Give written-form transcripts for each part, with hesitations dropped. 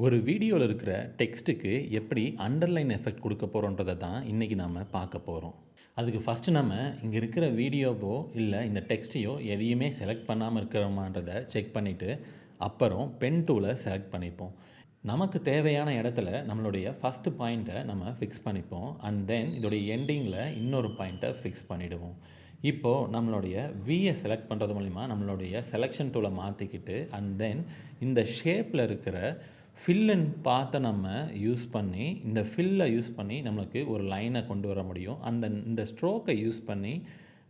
ஒரு வீடியோவில் இருக்கிற டெக்ஸ்ட்டுக்கு எப்படி அண்டர்லைன் எஃபெக்ட் கொடுக்க போகிறோன்றதை தான் இன்றைக்கி நாம் பார்க்க போகிறோம். அதுக்கு ஃபஸ்ட்டு நம்ம இங்கே இருக்கிற வீடியோவோ இல்லை இந்த டெக்ஸ்ட்டையோ எதையுமே செலக்ட் பண்ணாமல் இருக்கிறோமான்றதை செக் பண்ணிவிட்டு அப்புறம் பென் டூலை செலக்ட் பண்ணிப்போம். நமக்கு தேவையான இடத்துல நம்மளுடைய ஃபஸ்ட்டு பாயிண்ட்டை நம்ம ஃபிக்ஸ் பண்ணிப்போம். அண்ட் தென் இதோடைய எண்டிங்கில் இன்னொரு பாயிண்ட்டை ஃபிக்ஸ் பண்ணிவிடுவோம். இப்போது நம்மளுடைய வியை செலக்ட் பண்ணுறது மூலிமா நம்மளுடைய செலெக்ஷன் டூலை மாற்றிக்கிட்டு அண்ட் தென் இந்த ஷேப்பில் இருக்கிற ஃபில் அண்ட் பாத்தை நம்ம யூஸ் பண்ணி இந்த ஃபில்லை யூஸ் பண்ணி நம்மளுக்கு ஒரு லைனை கொண்டு வர முடியும். இந்த ஸ்ட்ரோக்கை யூஸ் பண்ணி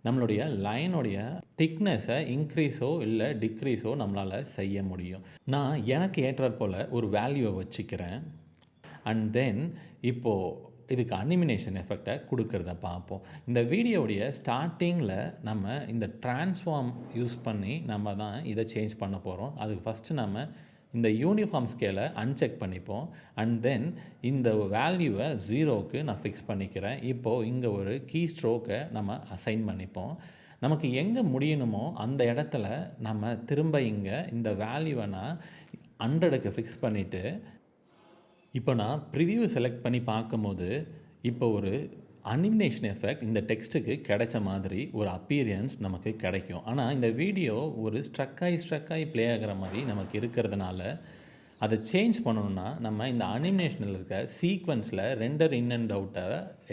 நம்மளுடைய லைனுடைய திக்னஸை இன்க்ரீஸோ இல்லை டிக்ரீஸோ நம்மளால் செய்ய முடியும். நான் எனக்கு ஏற்றாற் போல் ஒரு வேல்யூவை வச்சுக்கிறேன். அண்ட் தென் இப்போது இதுக்கு அனிமினேஷன் எஃபெக்டை கொடுக்கறத பார்ப்போம். இந்த வீடியோவுடைய ஸ்டார்டிங்கில் நம்ம இந்த ட்ரான்ஸ்ஃபார்ம் யூஸ் பண்ணி நம்ம தான் இதை சேஞ்ச் பண்ண போகிறோம். அதுக்கு ஃபஸ்ட்டு நம்ம இந்த யூனிஃபார்ம் ஸ்கேலை அன்செக் பண்ணிப்போம். அண்ட் தென் இந்த வேல்யூவை 0க்கு நான் ஃபிக்ஸ் பண்ணிக்கிறேன். இப்போது இங்கே ஒரு கீ ஸ்ட்ரோக்கை நம்ம அசைன் பண்ணிப்போம். நமக்கு எங்கே முடியணுமோ அந்த இடத்துல நம்ம திரும்ப இங்கே இந்த வேல்யூவை நான் 100க்கு ஃபிக்ஸ் பண்ணிவிட்டு இப்போ நான் ப்ரிவியூ செலக்ட் பண்ணி பார்க்கும்போது இப்போ ஒரு அனிமினேஷன் எஃபெக்ட் இந்த டெக்ஸ்ட்டுக்கு கிடைச்ச மாதிரி ஒரு அப்பீரியன்ஸ் நமக்கு கிடைக்கும். ஆனால் இந்த வீடியோ ஒரு ஸ்ட்ரக்காகி ப்ளே ஆகிற மாதிரி நமக்கு இருக்கிறதுனால அதை சேஞ்ச் பண்ணணுன்னா நம்ம இந்த அனிமினேஷனில் இருக்க சீக்வன்ஸில் ரெண்டர் இன் அண்ட் அவுட்டை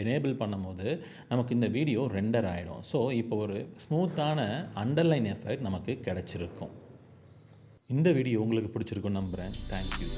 எனேபிள் பண்ணும்போது நமக்கு இந்த வீடியோ ரெண்டர் ஆகிடும். ஸோ இப்போ ஒரு ஸ்மூத்தான அண்டர்லைன் எஃபெக்ட் நமக்கு கிடச்சிருக்கும். இந்த வீடியோ உங்களுக்கு பிடிச்சிருக்குன்னு நம்புகிறேன். தேங்க்யூ.